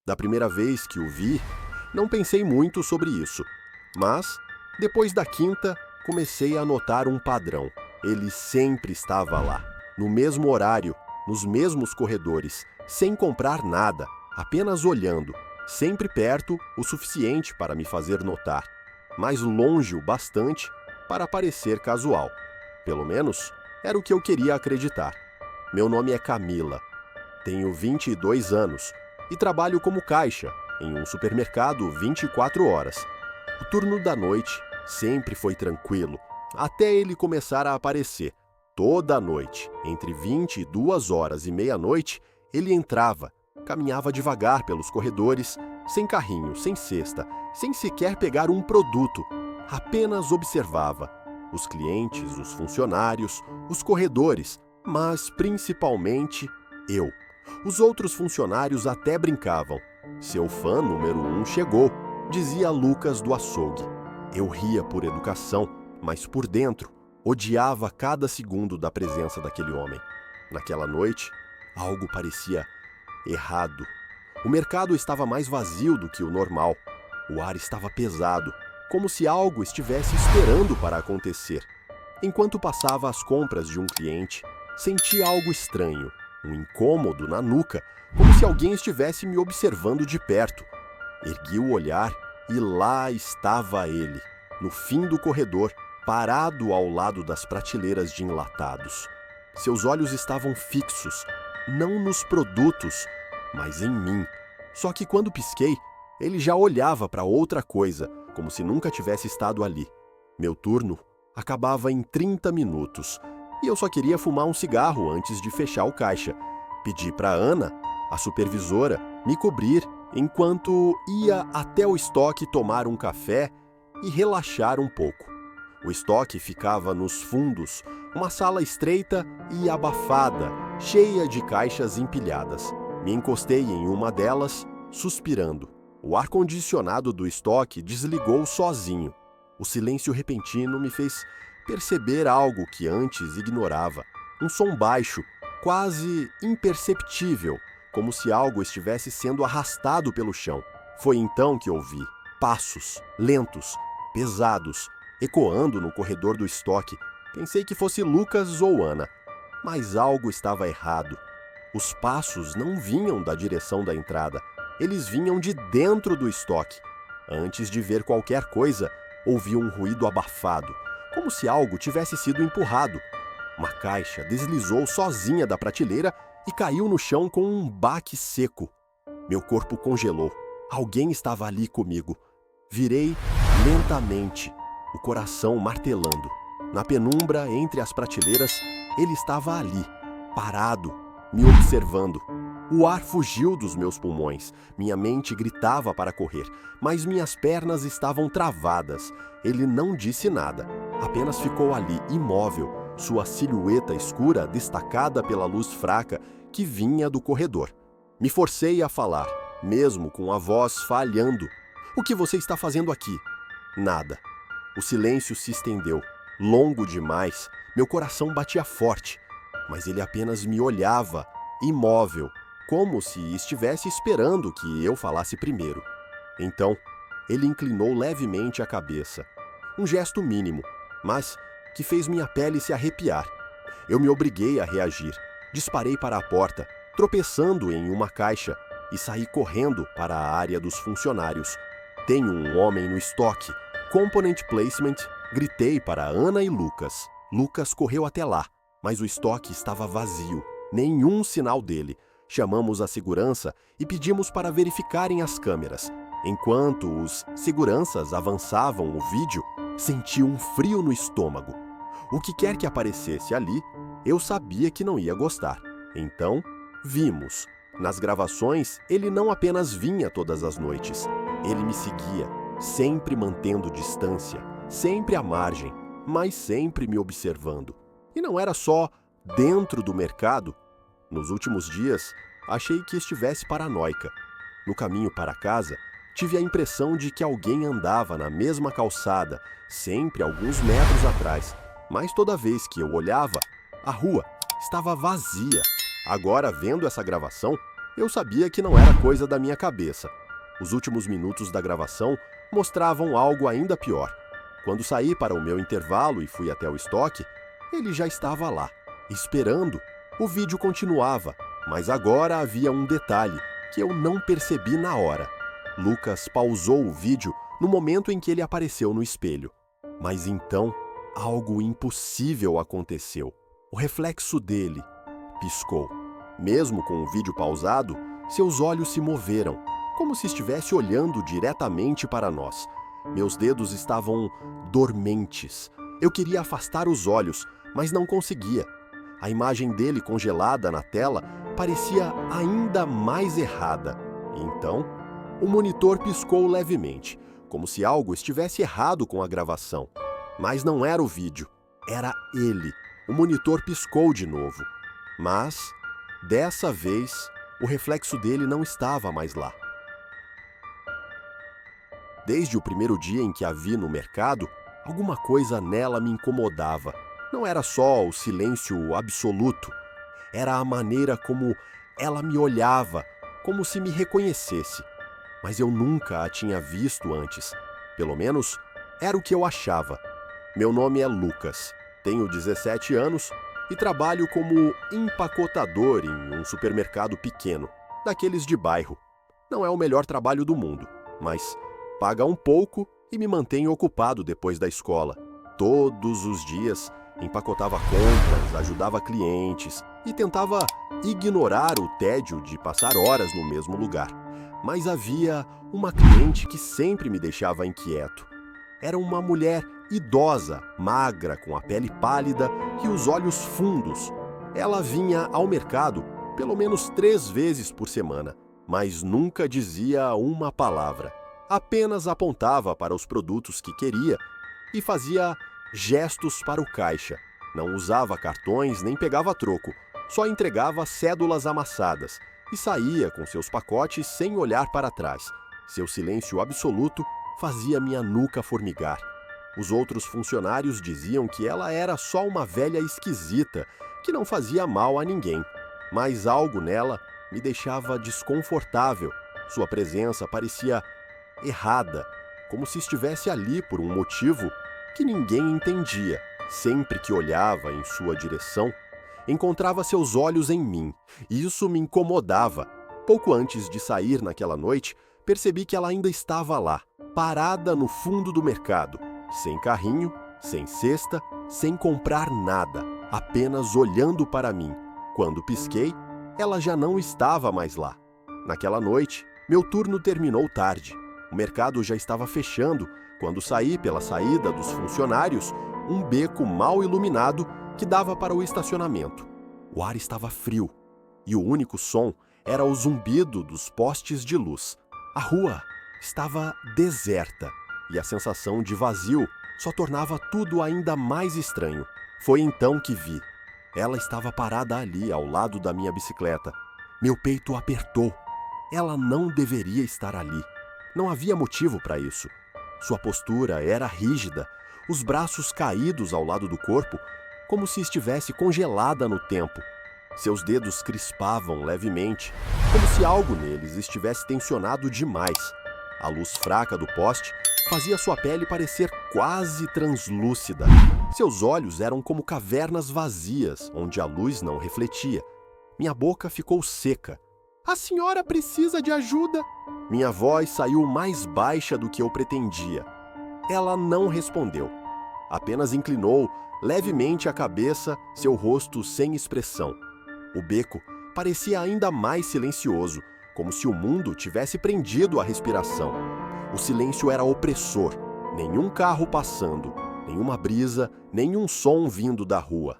Da primeira vez que o vi, não pensei muito sobre isso, mas, depois da quinta, comecei a notar um padrão. Ele sempre estava lá, no mesmo horário, nos mesmos corredores, sem comprar nada, apenas olhando, sempre perto o suficiente para me fazer notar, mas longe o bastante para parecer casual. Pelo menos, era o que eu queria acreditar. Meu nome é Camila, tenho 22 anos e trabalho como caixa em um supermercado 24 horas. O turno da noite sempre foi tranquilo, até ele começar a aparecer. Toda noite, entre 22 horas e meia-noite, ele entrava, caminhava devagar pelos corredores, sem carrinho, sem cesta, sem sequer pegar um produto. Apenas observava os clientes, os funcionários, os corredores, mas principalmente eu. Os outros funcionários até brincavam. Seu fã número 1 chegou, dizia Lucas do açougue. Eu ria por educação, mas por dentro odiava cada segundo da presença daquele homem. Naquela noite, algo parecia errado. O mercado estava mais vazio do que o normal. O ar estava pesado, como se algo estivesse esperando para acontecer. Enquanto passava as compras de um cliente, senti algo estranho, um incômodo na nuca, como se alguém estivesse me observando de perto. Ergui o olhar e lá estava ele, no fim do corredor, parado ao lado das prateleiras de enlatados. Seus olhos estavam fixos, não nos produtos, mas em mim. Só que quando pisquei, ele já olhava para outra coisa, como se nunca tivesse estado ali. Meu turno acabava em 30 minutos e eu só queria fumar um cigarro antes de fechar o caixa. Pedi para Ana, a supervisora, me cobrir enquanto ia até o estoque tomar um café e relaxar um pouco. O estoque ficava nos fundos, uma sala estreita e abafada, cheia de caixas empilhadas. Me encostei em uma delas, suspirando. O ar-condicionado do estoque desligou sozinho. O silêncio repentino me fez perceber algo que antes ignorava. Um som baixo, quase imperceptível, como se algo estivesse sendo arrastado pelo chão. Foi então que ouvi passos, lentos, pesados, ecoando no corredor do estoque. Pensei que fosse Lucas ou Ana, mas algo estava errado. Os passos não vinham da direção da entrada, eles vinham de dentro do estoque. Antes de ver qualquer coisa, ouvi um ruído abafado, como se algo tivesse sido empurrado. Uma caixa deslizou sozinha da prateleira e caiu no chão com um baque seco. Meu corpo congelou. Alguém estava ali comigo. Virei lentamente, o coração martelando. Na penumbra, entre as prateleiras, ele estava ali, parado, me observando. O ar fugiu dos meus pulmões. Minha mente gritava para correr, mas minhas pernas estavam travadas. Ele não disse nada, apenas ficou ali, imóvel, sua silhueta escura destacada pela luz fraca que vinha do corredor. Me forcei a falar, mesmo com a voz falhando. O que você está fazendo aqui? Nada. O silêncio se estendeu, longo demais. Meu coração batia forte, mas ele apenas me olhava, imóvel, como se estivesse esperando que eu falasse primeiro. Então, ele inclinou levemente a cabeça. Um gesto mínimo, mas que fez minha pele se arrepiar. Eu me obriguei a reagir. Disparei para a porta, tropeçando em uma caixa, e saí correndo para a área dos funcionários. Tenho um homem no estoque. Component Placement, gritei para Ana e Lucas. Lucas correu até lá, mas o estoque estava vazio. Nenhum sinal dele. Chamamos a segurança e pedimos para verificarem as câmeras. Enquanto os seguranças avançavam o vídeo, senti um frio no estômago. O que quer que aparecesse ali, eu sabia que não ia gostar. Então, vimos. Nas gravações, ele não apenas vinha todas as noites. Ele me seguia, sempre mantendo distância, sempre à margem, mas sempre me observando. E não era só dentro do mercado. Nos últimos dias, achei que estivesse paranoica. No caminho para casa, tive a impressão de que alguém andava na mesma calçada, sempre alguns metros atrás. Mas toda vez que eu olhava, a rua estava vazia. Agora, vendo essa gravação, Eu sabia que não era coisa da minha cabeça. Os últimos minutos da gravação mostravam algo ainda pior. Quando saí para o meu intervalo e fui até o estoque, ele já estava lá, esperando. O vídeo continuava, mas agora havia um detalhe que eu não percebi na hora. Lucas pausou o vídeo no momento em que ele apareceu no espelho. Mas então, algo impossível aconteceu. O reflexo dele piscou. Mesmo com o vídeo pausado, seus olhos se moveram, como se estivesse olhando diretamente para nós. Meus dedos estavam dormentes. Eu queria afastar os olhos, mas não conseguia. A imagem dele congelada na tela parecia ainda mais errada. Então, o monitor piscou levemente, como se algo estivesse errado com a gravação. Mas não era o vídeo, era ele. O monitor piscou de novo. Mas, dessa vez, o reflexo dele não estava mais lá. Desde o primeiro dia em que a vi no mercado, alguma coisa nela me incomodava. Não era só o silêncio absoluto, era a maneira como ela me olhava, como se me reconhecesse. Mas eu nunca a tinha visto antes. Pelo menos, era o que eu achava. Meu nome é Lucas, tenho 17 anos e trabalho como empacotador em um supermercado pequeno, daqueles de bairro. Não é o melhor trabalho do mundo, mas paga um pouco e me mantém ocupado depois da escola. Todos os dias empacotava compras, ajudava clientes e tentava ignorar o tédio de passar horas no mesmo lugar. Mas havia uma cliente que sempre me deixava inquieto. Era uma mulher idosa, magra, com a pele pálida e os olhos fundos. Ela vinha ao mercado pelo menos 3 vezes por semana, mas nunca dizia uma palavra. Apenas apontava para os produtos que queria e fazia gestos para o caixa. Não usava cartões nem pegava troco, só entregava cédulas amassadas e saía com seus pacotes sem olhar para trás. Seu silêncio absoluto fazia minha nuca formigar. Os outros funcionários diziam que ela era só uma velha esquisita, que não fazia mal a ninguém. Mas algo nela me deixava desconfortável. Sua presença parecia errada, como se estivesse ali por um motivo que ninguém entendia. Sempre que olhava em sua direção, encontrava seus olhos em mim, e isso me incomodava. Pouco antes de sair naquela noite, percebi que ela ainda estava lá, parada no fundo do mercado, sem carrinho, sem cesta, sem comprar nada, apenas olhando para mim. Quando pisquei, ela já não estava mais lá. Naquela noite, meu turno terminou tarde. O mercado já estava fechando quando saí pela saída dos funcionários, um beco mal iluminado que dava para o estacionamento. O ar estava frio e o único som era o zumbido dos postes de luz. A rua estava deserta e a sensação de vazio só tornava tudo ainda mais estranho. Foi então que vi. Ela estava parada ali, ao lado da minha bicicleta. Meu peito apertou. Ela não deveria estar ali. Não havia motivo para isso. Sua postura era rígida, os braços caídos ao lado do corpo, como se estivesse congelada no tempo. Seus dedos crispavam levemente, como se algo neles estivesse tensionado demais. A luz fraca do poste fazia sua pele parecer quase translúcida. Seus olhos eram como cavernas vazias, onde a luz não refletia. Minha boca ficou seca. "A senhora precisa de ajuda?" Minha voz saiu mais baixa do que eu pretendia. Ela não respondeu. Apenas inclinou levemente a cabeça, seu rosto sem expressão. O beco parecia ainda mais silencioso, como se o mundo tivesse prendido a respiração. O silêncio era opressor. Nenhum carro passando, nenhuma brisa, nenhum som vindo da rua.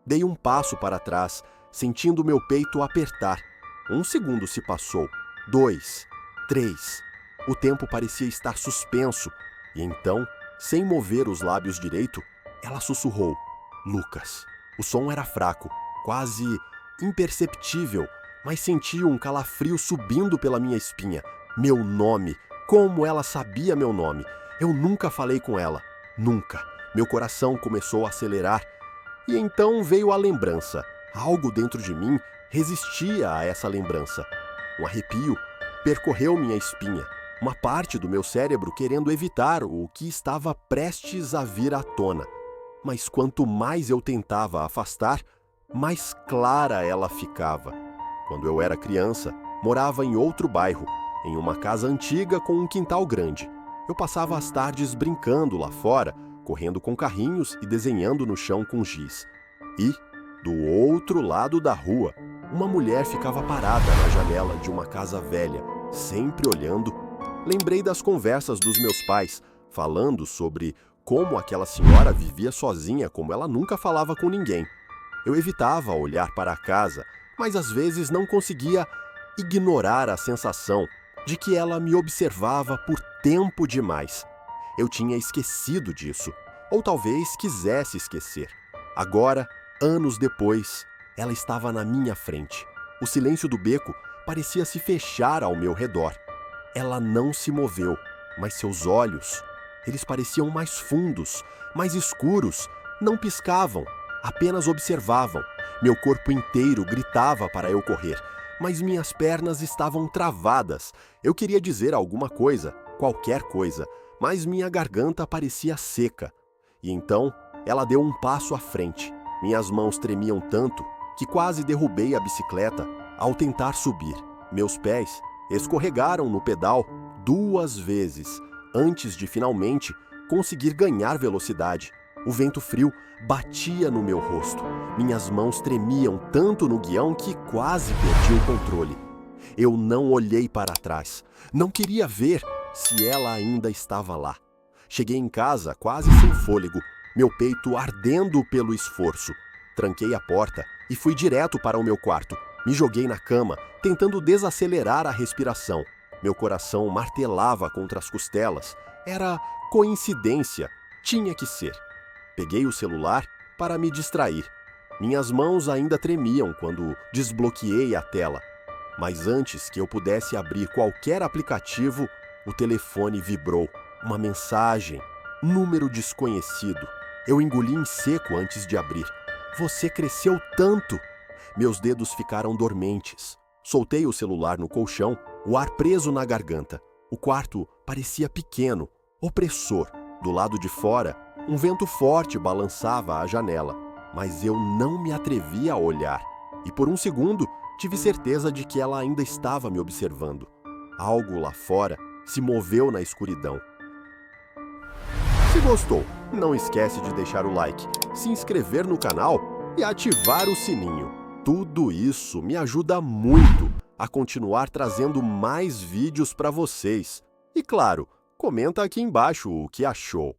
Dei um passo para trás, sentindo meu peito apertar. 1 segundo se passou. 2, 3. O tempo parecia estar suspenso. E então, sem mover os lábios direito, ela sussurrou: "Lucas." O som era fraco, quase imperceptível, mas senti um calafrio subindo pela minha espinha. Meu nome! Como ela sabia meu nome? Eu nunca falei com ela. Nunca. Meu coração começou a acelerar. E então veio a lembrança. Algo dentro de mim resistia a essa lembrança. Um arrepio percorreu minha espinha, uma parte do meu cérebro querendo evitar o que estava prestes a vir à tona. Mas quanto mais eu tentava afastar, mais clara ela ficava. Quando eu era criança, morava em outro bairro, em uma casa antiga com um quintal grande. Eu passava as tardes brincando lá fora, correndo com carrinhos e desenhando no chão com giz. E, do outro lado da rua, uma mulher ficava parada na janela de uma casa velha, sempre olhando. Lembrei das conversas dos meus pais, falando sobre como aquela senhora vivia sozinha, como ela nunca falava com ninguém. Eu evitava olhar para a casa, mas às vezes não conseguia ignorar a sensação de que ela me observava por tempo demais. Eu tinha esquecido disso, ou talvez quisesse esquecer. Agora, anos depois, ela estava na minha frente. O silêncio do beco parecia se fechar ao meu redor. Ela não se moveu, mas seus olhos, eles pareciam mais fundos, mais escuros, não piscavam, apenas observavam. Meu corpo inteiro gritava para eu correr, mas minhas pernas estavam travadas. Eu queria dizer alguma coisa, qualquer coisa, mas minha garganta parecia seca. E então, ela deu um passo à frente. Minhas mãos tremiam tanto que quase derrubei a bicicleta ao tentar subir. Meus pés escorregaram no pedal 2 vezes, antes de finalmente conseguir ganhar velocidade. O vento frio batia no meu rosto. Minhas mãos tremiam tanto no guião que quase perdi o controle. Eu não olhei para trás. Não queria ver se ela ainda estava lá. Cheguei em casa quase sem fôlego, meu peito ardendo pelo esforço. Tranquei a porta e fui direto para o meu quarto. Me joguei na cama, tentando desacelerar a respiração. Meu coração martelava contra as costelas. Era coincidência. Tinha que ser. Peguei o celular para me distrair. Minhas mãos ainda tremiam quando desbloqueei a tela. Mas antes que eu pudesse abrir qualquer aplicativo, o telefone vibrou. Uma mensagem, número desconhecido. Eu engoli em seco antes de abrir. Você cresceu tanto! Meus dedos ficaram dormentes. Soltei o celular no colchão, o ar preso na garganta. O quarto parecia pequeno, opressor. Do lado de fora, um vento forte balançava a janela, mas eu não me atrevia a olhar. E por um segundo, tive certeza de que ela ainda estava me observando. Algo lá fora se moveu na escuridão. Se gostou, não esquece de deixar o like, se inscrever no canal e ativar o sininho. Tudo isso me ajuda muito a continuar trazendo mais vídeos para vocês. E claro, comenta aqui embaixo o que achou.